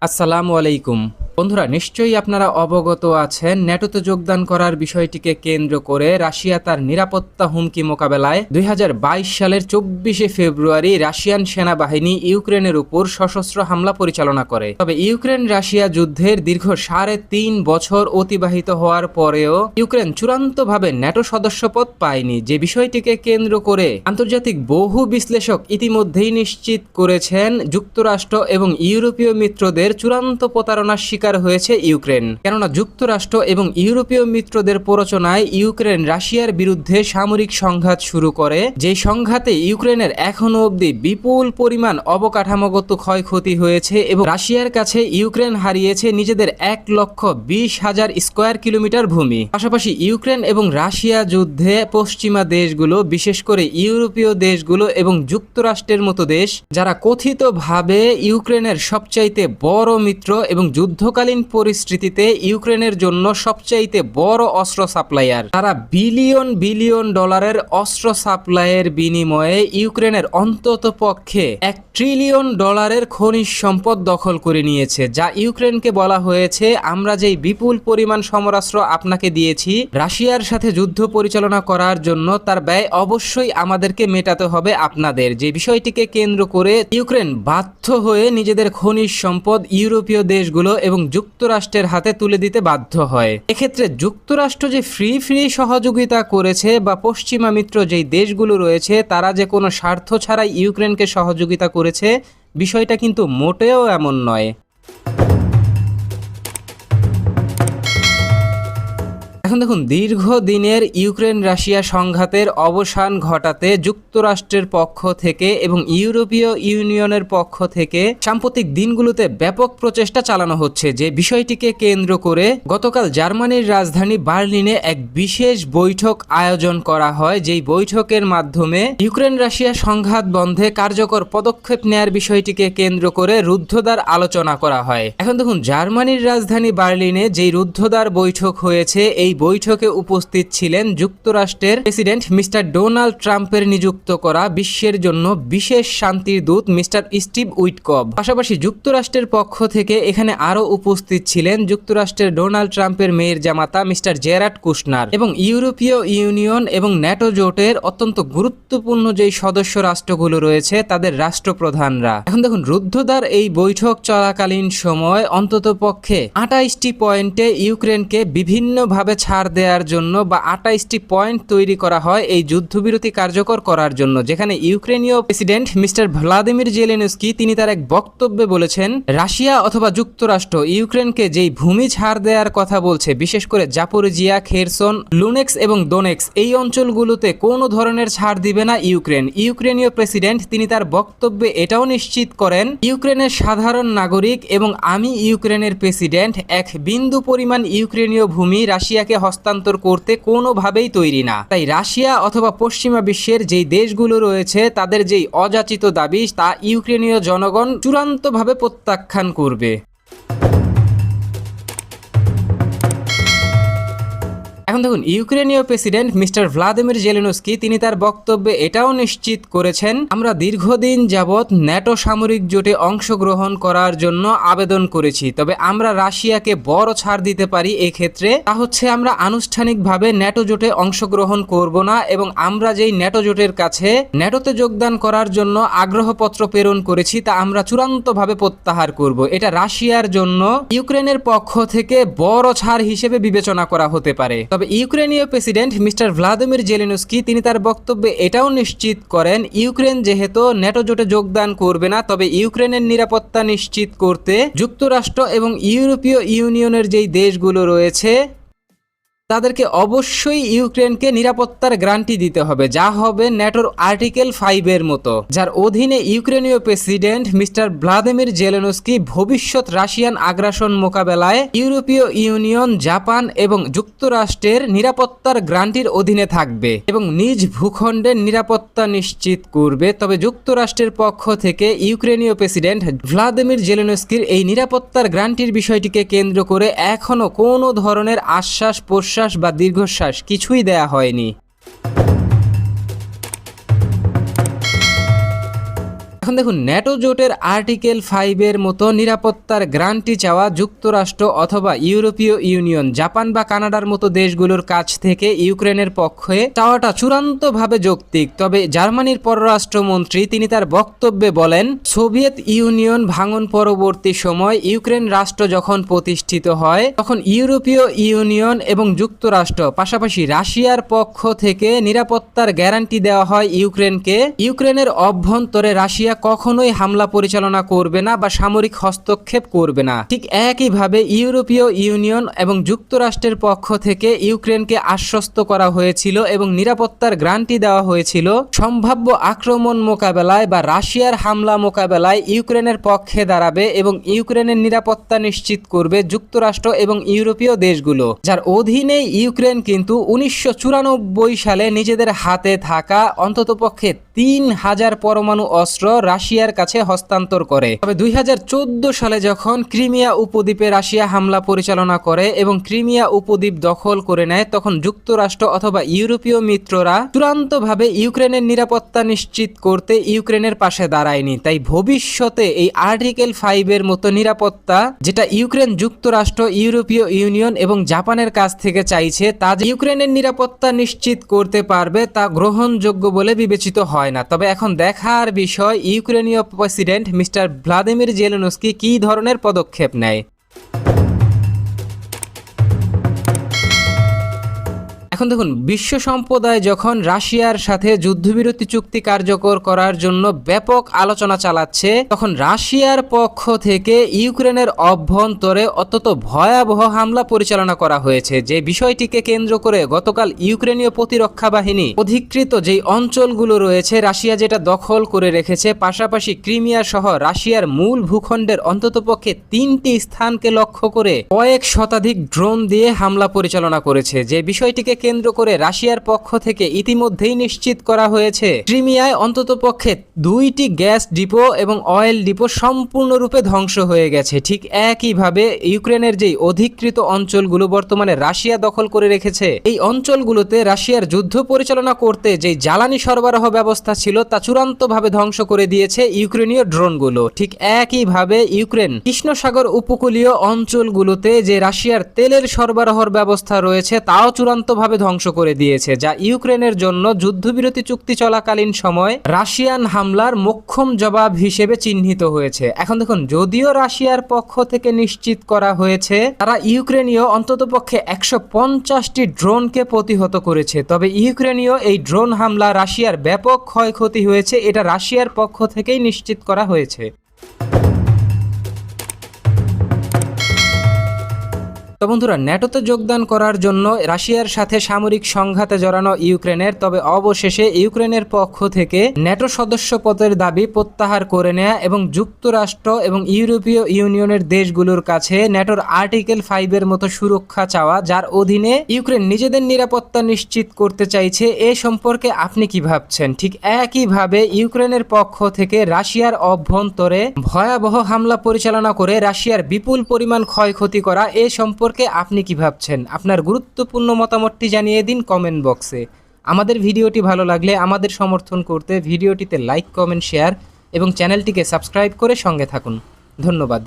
আসসালামু আলাইকুম। বন্ধুরা, নিশ্চয়ই আপনারা অবগত আছেন ন্যাটোতে যোগদান করার বিষয়টিকে কেন্দ্র করে রাশিয়া তার নিরাপত্তা হুমকি মোকাবেলায় 2022 সালের 24শে ফেব্রুয়ারি রাশিয়ান সেনাবাহিনী ইউক্রেনের উপর সশস্ত্র হামলা পরিচালনা করে। তবে ইউক্রেন রাশিয়া যুদ্ধের দীর্ঘ 3.5 বছর অতিবাহিত হওয়ার পরেও ইউক্রেন চূড়ান্তভাবে ন্যাটো সদস্যপদ পায়নি, যে বিষয়টিকে কেন্দ্র করে আন্তর্জাতিক বহু বিশ্লেষক ইতিমধ্যেই নিশ্চিত করেছেন যুক্তরাষ্ট্র এবং ইউরোপীয় মিত্রদের চূড়ান্ত প্রতারণার শিকার হয়েছে ইউক্রেন। কেননা যুক্তরাষ্ট্র এবং ইউরোপীয় মিত্রদের প্ররোচনায় ইউক্রেন রাশিয়ার বিরুদ্ধে সামরিক সংঘাত শুরু করে, যে সংঘাতে ইউক্রেনের এখনো অবধি বিপুল পরিমাণ অবকাঠামোগত ক্ষয়ক্ষতি হয়েছে এবং রাশিয়ার কাছে ইউক্রেন হারিয়েছে নিজেদের 1,20,000 স্কয়ার কিলোমিটার ভূমি। পাশাপাশি ইউক্রেন এবং রাশিয়া যুদ্ধে পশ্চিমা দেশগুলো, বিশেষ করে ইউরোপীয় দেশগুলো এবং যুক্তরাষ্ট্রের মতো দেশ, যারা কথিতভাবে ইউক্রেনের সবচাইতে বড় মিত্র এবং যুদ্ধকালীন পরিস্থিতিতে ইউক্রেনের জন্য সবচাইতে বড় অস্ত্র সাপ্লায়ার, তারা বিলিয়ন বিলিয়ন ডলারের অস্ত্র সাপ্লাইয়ের বিনিময়ে ইউক্রেনের অন্তত পক্ষে $1 ট্রিলিয়ন খনিজ সম্পদ দখল করে নিয়েছে, যা ইউক্রেনকে বলা হয়েছে, আমরা যেই বিপুল পরিমাণ সমরাস্ত্র আপনাকে দিয়েছি রাশিয়ার সাথে যুদ্ধ পরিচালনা করার জন্য, তার ব্যয় অবশ্যই আমাদেরকে মেটাতে হবে আপনাদের। যে বিষয়টিকে কেন্দ্র করে ইউক্রেন বাধ্য হয়ে নিজেদের খনিজ সম্পদ ইউরোপীয় দেশগুলো এবং যুক্তরাষ্ট্রের হাতে তুলে দিতে বাধ্য হয়। এক্ষেত্রে যুক্তরাষ্ট্র যে ফ্রি সহযোগিতা করেছে বা পশ্চিমা মিত্র যেই দেশগুলো রয়েছে তারা যে কোনো স্বার্থ ছাড়াই ইউক্রেনকে সহযোগিতা করেছে, বিষয়টা কিন্তু মোটেও এমন নয়। এখন দেখুন, দীর্ঘদিনের ইউক্রেন রাশিয়া সংঘাতের অবসান ঘটাতে যুক্তরাষ্ট্রের পক্ষ থেকে এবং ইউরোপীয় ইউনিয়নের পক্ষ থেকে সাম্প্রতিক দিনগুলোতে ব্যাপক প্রচেষ্টা চালানো হচ্ছে। যে বিষয়টিকে কেন্দ্র করে গতকাল জার্মানির রাজধানী বার্লিনে এক বিশেষ বৈঠক আয়োজন করা হয়, যেই বৈঠকের মাধ্যমে ইউক্রেন রাশিয়া সংঘাত বন্ধে কার্যকর পদক্ষেপ নেয়ার বিষয়টিকে কেন্দ্র করে রুদ্ধদ্বার আলোচনা করা হয়। এখন দেখুন, জার্মানির রাজধানী বার্লিনে যেই রুদ্ধদ্বার বৈঠক হয়েছে, এই বৈঠকে উপস্থিত ছিলেন যুক্তরাষ্ট্রের প্রেসিডেন্ট মিস্টার ডোনাল্ড ট্রাম্পের নিযুক্ত করা বিশ্বের জন্য বিশেষ শান্তির দূত মিস্টার স্টিভ উইটকফ। পাশাপাশি যুক্তরাষ্ট্রের পক্ষ থেকে এখানে আরও উপস্থিত ছিলেন যুক্তরাষ্ট্রের ডোনাল্ড ট্রাম্পের মেয়ের জামাতা মিস্টার জেরার্ড কুশনার এবং ইউরোপীয় ইউনিয়ন এবং ন্যাটো জোটের অত্যন্ত গুরুত্বপূর্ণ যেই সদস্য রাষ্ট্রগুলো রয়েছে তাদের রাষ্ট্রপ্রধানরা। এখন দেখুন, রুদ্ধদ্বার এই বৈঠক চলাকালীন সময় অন্তত পক্ষে 28টি পয়েন্টে ইউক্রেনকে বিভিন্নভাবে ছাড় দেওয়ার জন্য বা 28টি পয়েন্ট তৈরি করা হয় এই যুদ্ধবিরতি কার্যকর করার জন্য, যেখানে ইউক্রেনীয় প্রেসিডেন্ট মিস্টার ভ্লাদিমির জেলেনস্কি তিনি তার এক বক্তব্যে বলেছেন, রাশিয়া অথবা যুক্তরাষ্ট্র ইউক্রেনকে যেই ভূমি ছাড় দেওয়ার কথা বলছে, বিশেষ করে জাপোরিজিয়া, খেরসন, লুনেক্স এবং দোনেক্স এই অঞ্চলগুলোতে কোনো ধরনের ছাড় দিবে না ইউক্রেন। ইউক্রেনীয় প্রেসিডেন্ট তিনি তার বক্তব্যে এটাও নিশ্চিত করেন, ইউক্রেনের সাধারণ নাগরিক এবং আমি ইউক্রেনের প্রেসিডেন্ট এক বিন্দু পরিমাণ ইউক্রেনীয় ভূমি রাশিয়াকে হস্তান্তর করতে কোনোভাবেই তৈরি না। তাই রাশিয়া অথবা পশ্চিমা বিশ্বের যেই দেশগুলো রয়েছে তাদের যেই অযাচিত দাবি তা ইউক্রেনীয় জনগণ চূড়ান্তভাবে প্রত্যাখ্যান করবে। এখন দেখুন, ইউক্রেনীয় প্রেসিডেন্ট মিস্টার ভ্লাদিমির জেলেনস্কি তিনি তার বক্তব্যে এটাও নিশ্চিত করেছেন, আমরা দীর্ঘদিন যাবৎ ন্যাটো সামরিক জোটে অংশগ্রহণ করার জন্য আবেদন করেছি, তবে আমরা রাশিয়াকে বড় ছাড় দিতে পারি এক্ষেত্রে, তা হচ্ছে আমরা আনুষ্ঠানিকভাবে ন্যাটো জোটে অংশগ্রহণ করব না এবং আমরা যেই ন্যাটো জোটের কাছে ন্যাটোতে যোগদান করার জন্য আগ্রহপত্র প্রেরণ করেছি তা আমরা চূড়ান্তভাবে প্রত্যাহার করব। এটা রাশিয়ার জন্য ইউক্রেনের পক্ষ থেকে বড় ছাড় হিসেবে বিবেচনা করা হতে পারে। তবে ইউক্রেনীয় প্রেসিডেন্ট মিস্টার ভ্লাদিমির জেলেনস্কি তিনি তার বক্তব্যে এটাও নিশ্চিত করেন, ইউক্রেন যেহেতু ন্যাটো জোটে যোগদান করবে না, তবে ইউক্রেনের নিরাপত্তা নিশ্চিত করতে যুক্তরাষ্ট্র এবং ইউরোপীয় ইউনিয়নের যেই দেশগুলো রয়েছে তাদেরকে অবশ্যই ইউক্রেনকে নিরাপত্তার গ্যারান্টি দিতে হবে, যা হবে ন্যাটোর আর্টিকেল 5 মতো, যার অধীনে ইউক্রেনীয় প্রেসিডেন্ট মিস্টার ভ্লাদিমির জেলেনস্কি ভবিষ্যৎ রাশিয়ান আগ্রাসন মোকাবেলায় ইউরোপীয় ইউনিয়ন, জাপান এবং যুক্তরাষ্ট্রের নিরাপত্তার গ্যারান্টির অধীনে থাকবে এবং নিজ ভূখণ্ডের নিরাপত্তা নিশ্চিত করবে। তবে যুক্তরাষ্ট্রের পক্ষ থেকে ইউক্রেনীয় প্রেসিডেন্ট ভ্লাদিমির জেলেনস্কির এই নিরাপত্তার গ্যারান্টির বিষয়টিকে কেন্দ্র করে এখনো কোনো ধরনের আশ্বাস প্রশ্বাস বা দীর্ঘশ্বাস কিছুই দেয়া হয়নি। এখন দেখুন, ন্যাটো জোটের আর্টিকেল 5 এর মতো নিরাপত্তার গ্যারান্টি চাওয়া যুক্তরাষ্ট্র অথবা ইউরোপীয় ইউনিয়ন, জাপান বা কানাডার মতো দেশগুলোর কাছ থেকে ইউক্রেনের পক্ষে চাওয়াটা চূড়ান্তভাবে যৌক্তিক। তবে জার্মানির পররাষ্ট্রমন্ত্রী তিনি তার বক্তব্যে বলেন, সোভিয়েত ইউনিয়ন ভাঙন পরবর্তী সময় ইউক্রেন রাষ্ট্র যখন প্রতিষ্ঠিত হয় তখন ইউরোপীয় ইউনিয়ন এবং যুক্তরাষ্ট্র পাশাপাশি রাশিয়ার পক্ষ থেকে নিরাপত্তার গ্যারান্টি দেওয়া হয় ইউক্রেনকে। ইউক্রেনের অভ্যন্তরে রাশিয়া কখনোই হামলা পরিচালনা করবে না বা সামরিক হস্তক্ষেপ করবে না। ঠিক একইভাবে ইউরোপীয় ইউনিয়ন এবং যুক্তরাষ্ট্রের পক্ষ থেকে ইউক্রেনকে আশ্বস্ত করা হয়েছিল এবং নিরাপত্তার গ্যারান্টি দেওয়া হয়েছিল সম্ভাব্য আক্রমণ মোকাবেলায় বা রাশিয়ার হামলা মোকাবেলায় ইউক্রেনের পক্ষে দাঁড়াবে এবং ইউক্রেনের নিরাপত্তা নিশ্চিত করবে যুক্তরাষ্ট্র এবং ইউরোপীয় দেশগুলো, যার অধীনে ইউক্রেন কিন্তু 1994 সালে নিজেদের হাতে থাকা অন্ততপক্ষে 3000 পরমাণু অস্ত্র রাশিয়ার কাছে হস্তান্তর করে। তবে 2014 সালে যখন ক্রিমিয়া উপদ্বীপে রাশিয়া হামলা পরিচালনা করে এবং ক্রিমিয়া উপদ্বীপ দখল করে নেয়, তখন যুক্তরাষ্ট্র অথবা ইউরোপীয় মিত্ররা চূড়ান্তভাবে ইউক্রেনের নিরাপত্তা নিশ্চিত করতে ইউক্রেনের পাশে দাঁড়ায়নি। তাই ভবিষ্যতে এই আর্টিকেল 5 এর মতো নিরাপত্তা যেটা ইউক্রেন যুক্তরাষ্ট্র, ইউরোপীয় ইউনিয়ন এবং জাপানের কাছ থেকে চাইছে, তা যে ইউক্রেনের নিরাপত্তা নিশ্চিত করতে পারবে তা গ্রহণযোগ্য বলে বিবেচিত হয় না। তবে এখন দেখার বিষয় ইউক্রেনীয় প্রেসিডেন্ট মিস্টার ভ্লাদিমির জেলেনস্কি কী ধরনের পদক্ষেপ নেয়। এখন দেখুন, বিশ্ব সম্প্রদায় যখন রাশিয়ার সাথে যুদ্ধবিরতি চুক্তি কার্যকর করার জন্য ব্যাপক আলোচনা চালাচ্ছে, তখন রাশিয়ার পক্ষ থেকে ইউক্রেনের অভ্যন্তরে অত্যন্ত ভয়াবহ হামলা পরিচালনা করা হয়েছে। যে বিষয়টিকে কেন্দ্র করে গতকাল ইউক্রেনীয় প্রতিরক্ষা বাহিনী অধিকৃত যেই অঞ্চলগুলো রয়েছে রাশিয়া যেটা দখল করে রেখেছে, পাশাপাশি ক্রিমিয়া সহ রাশিয়ার মূল ভূখণ্ডের অন্ততপক্ষে 3টি স্থানকে লক্ষ্য করে কয়েক শতাধিক ড্রোন দিয়ে হামলা পরিচালনা করেছে। যে বিষয়টিকে কেন্দ্র করে রাশিয়ার পক্ষ থেকে ইতিমধ্যেই নিশ্চিত করা হয়েছে ক্রিমিয়ায় অন্ততপক্ষে 2টি গ্যাস ডিপো এবং অয়েল ডিপো সম্পূর্ণরূপে ধ্বংস হয়ে গেছে। ঠিক একইভাবে ইউক্রেনের যেই অধিকৃত অঞ্চলগুলো বর্তমানে রাশিয়া দখল করে রেখেছে, এই অঞ্চলগুলোতে রাশিয়ার যুদ্ধ পরিচালনা করতে যেই জ্বালানি সরবরাহ ব্যবস্থা ছিল তা চূড়ান্তভাবে ধ্বংস করে দিয়েছে ইউক্রেনীয় ড্রোনগুলো। ঠিক একইভাবে ইউক্রেন কৃষ্ণসাগর উপকূলীয় অঞ্চলগুলোতে যে রাশিয়ার তেলের সরবরাহের ব্যবস্থা রয়েছে তাও চূড়ান্তভাবে ধ্বংস করে দিয়েছে, যা ইউক্রেনের জন্য যুদ্ধবিরতি চুক্তি চলাকালীন সময় রাশিয়ান হামলার মোক্ষম জবাব হিসেবে চিহ্নিত হয়েছে। এখন দেখুন, যদিও রাশিয়ার পক্ষ থেকে নিশ্চিত করা হয়েছে তারা ইউক্রেনীয় অন্ততপক্ষে 150টি ড্রোনকে প্রতিহত করেছে, তবে ইউক্রেনীয় এই ড্রোন হামলা রাশিয়ার ব্যাপক ক্ষয়ক্ষতি হয়েছে, এটা রাশিয়ার পক্ষ থেকেই নিশ্চিত করা হয়েছে। তো বন্ধুরা, ন্যাটোতে যোগদান করার জন্য রাশিয়ার সাথে সামরিক সংঘাতে জড়ানো ইউক্রেনের, তবে অবশেষে ইউক্রেনের পক্ষ থেকে ন্যাটো সদস্য পদের দাবি প্রত্যাহার করে নেয়া এবং যুক্তরাষ্ট্র এবং ইউরোপীয় ইউনিয়নের দেশগুলোর কাছে ন্যাটোর আর্টিকেল 5 এর মতো সুরক্ষা চাওয়া, যার অধীনে ইউক্রেন নিজেদের নিরাপত্তা নিশ্চিত করতে চাইছে, এ সম্পর্কে আপনি কি ভাবছেন? ঠিক একইভাবে ইউক্রেনের পক্ষ থেকে রাশিয়ার অভ্যন্তরে ভয়াবহ হামলা পরিচালনা করে রাশিয়ার বিপুল পরিমাণ ক্ষয়ক্ষতি করা, এ সম্পর্কে আপনি কি ভাবছেন? আপনার গুরুত্বপূর্ণ মতামতটি জানিয়ে দিন কমেন্ট বক্সে। আমাদের ভিডিওটি ভালো লাগলে আমাদের সমর্থন করতে ভিডিওটিতে লাইক, কমেন্ট, শেয়ার এবং চ্যানেলটিকে সাবস্ক্রাইব করে সঙ্গে থাকুন। ধন্যবাদ।